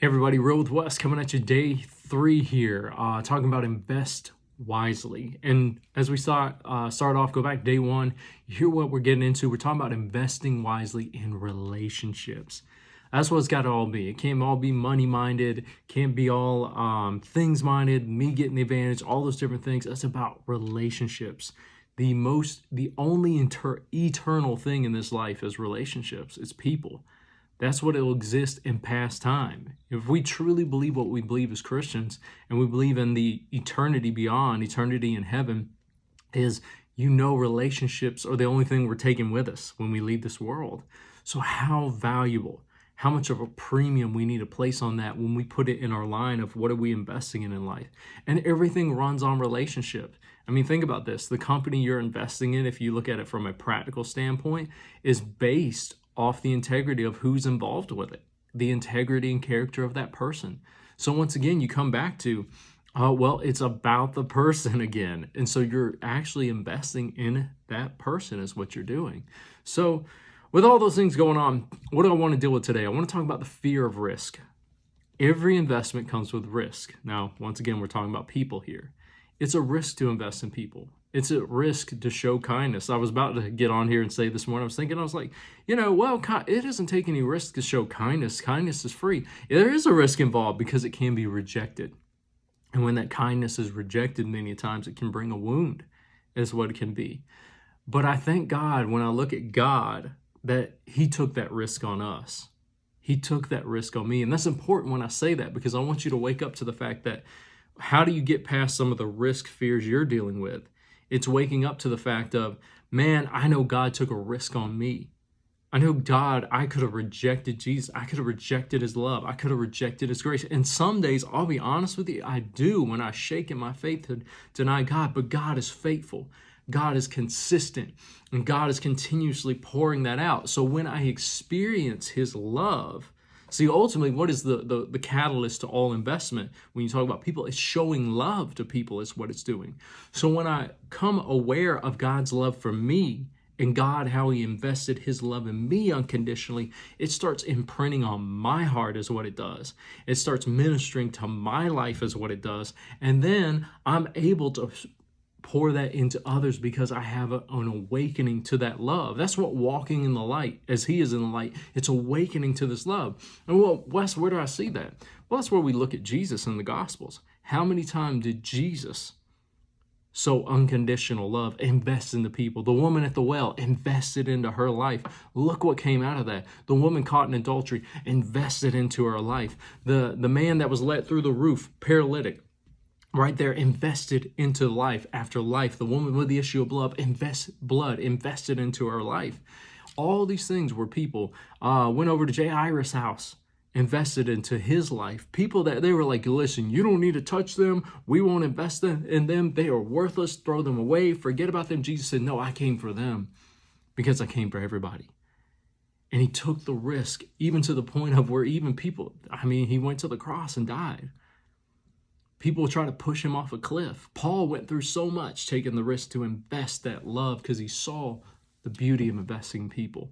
Everybody, Real with Wes coming at you day 3 here, talking about invest wisely. And as we start off, go back day 1, you hear what we're getting into. We're talking about investing wisely in relationships. That's what it's got to all be. It can't all be money-minded, can't be all things-minded, me getting the advantage, all those different things. It's about relationships. The only eternal thing in this life is relationships. It's people. That's what it will exist in past time. If we truly believe what we believe as Christians, and we believe in the eternity beyond, eternity in heaven, relationships are the only thing we're taking with us when we leave this world. So how valuable, how much of a premium we need to place on that when we put it in our line of what are we investing in life. And everything runs on relationship. I mean, think about this. The company you're investing in, if you look at it from a practical standpoint, is based off the integrity of who's involved with it, the integrity and character of that person. So once again, you come back to, it's about the person again. And so you're actually investing in that person is what you're doing. So with all those things going on, what do I want to deal with today? I want to talk about the fear of risk. Every investment comes with risk. Now, once again, we're talking about people here. It's a risk to invest in people. It's a risk to show kindness. I was about to get on here and say this morning, I was like, it doesn't take any risk to show kindness. Kindness is free. There is a risk involved because it can be rejected. And when that kindness is rejected, many times it can bring a wound, is what it can be. But I thank God when I look at God that He took that risk on us. He took that risk on me. And that's important when I say that, because I want you to wake up to the fact that how do you get past some of the risk fears you're dealing with? It's waking up to the fact of, man, I know God took a risk on me. I know God, I could have rejected Jesus. I could have rejected His love. I could have rejected His grace. And some days, I'll be honest with you, I do when I shake in my faith to deny God. But God is faithful. God is consistent. And God is continuously pouring that out. So when I experience His love, see, ultimately, what is the catalyst to all investment? When you talk about people, it's showing love to people is what it's doing. So when I come aware of God's love for me and God, how He invested His love in me unconditionally, it starts imprinting on my heart is what it does. It starts ministering to my life is what it does. And then I'm able to pour that into others because I have an awakening to that love. That's what walking in the light, as He is in the light, it's awakening to this love. And well, Wes, where do I see that? Well, that's where we look at Jesus in the Gospels. How many times did Jesus so unconditional love invest in the people? The woman at the well invested into her life. Look what came out of that. The woman caught in adultery invested into her life. The man that was let through the roof, paralytic, right there, invested into life after life. The woman with the issue of blood invested into her life. All these things were people went over to Jairus' house, invested into his life. People that they were like, listen, you don't need to touch them. We won't invest in them. They are worthless. Throw them away. Forget about them. Jesus said, no, I came for them because I came for everybody. And He took the risk, even to the point of where even people, He went to the cross and died. People try to push Him off a cliff. Paul went through so much taking the risk to invest that love because he saw the beauty of investing in people.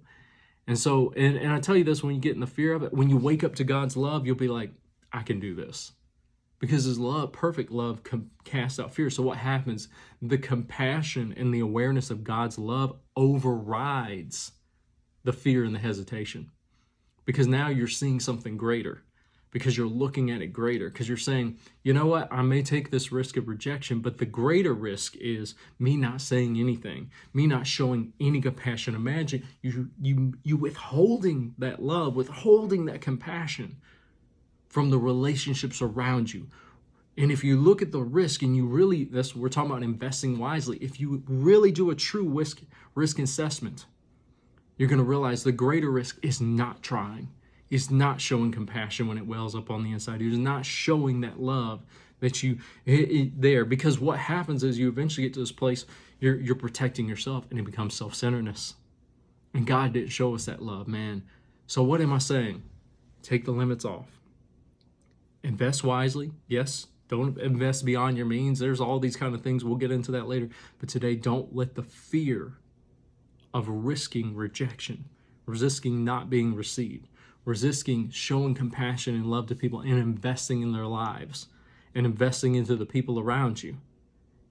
And so, and I tell you this, when you get in the fear of it, when you wake up to God's love, you'll be like, I can do this. Because His love, perfect love, casts out fear. So what happens? The compassion and the awareness of God's love overrides the fear and the hesitation. Because now you're seeing something greater. Because you're looking at it greater, because you're saying, you know what, I may take this risk of rejection, but the greater risk is me not saying anything, me not showing any compassion. Imagine you withholding that love, withholding that compassion from the relationships around you. And if you look at the risk and you really, we're talking about investing wisely, if you really do a true risk assessment, you're going to realize the greater risk is not trying. Is not showing compassion when it wells up on the inside. You're not showing that love that there. Because what happens is you eventually get to this place, you're protecting yourself, and it becomes self-centeredness. And God didn't show us that love, man. So what am I saying? Take the limits off. Invest wisely. Yes, don't invest beyond your means. There's all these kind of things. We'll get into that later. But today, don't let the fear of risking rejection, risking not being received, resisting showing compassion and love to people and investing in their lives and investing into the people around you.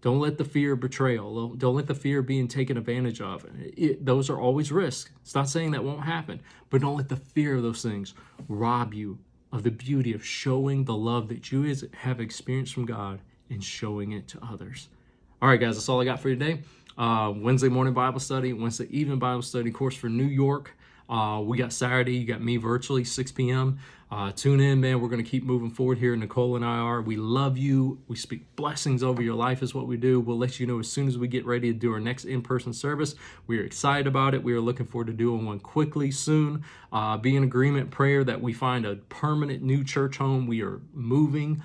Don't let the fear of betrayal, don't let the fear of being taken advantage of. Those are always risks. It's not saying that won't happen, but don't let the fear of those things rob you of the beauty of showing the love that you have experienced from God and showing it to others. All right, guys, that's all I got for you today. Wednesday morning Bible study, Wednesday evening Bible study course for New York. We got Saturday, you got me virtually, 6 p.m. Tune in, man. We're going to keep moving forward here. Nicole and I are. We love you. We speak blessings over your life is what we do. We'll let you know as soon as we get ready to do our next in-person service. We are excited about it. We are looking forward to doing one quickly soon. Be in agreement, prayer that we find a permanent new church home. We are moving,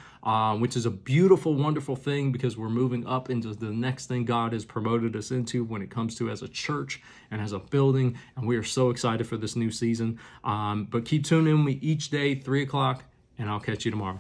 which is a beautiful, wonderful thing because we're moving up into the next thing God has promoted us into when it comes to as a church and as a building. And we are so excited for this new season. But keep tuning in with me each day, 3 o'clock, and I'll catch you tomorrow.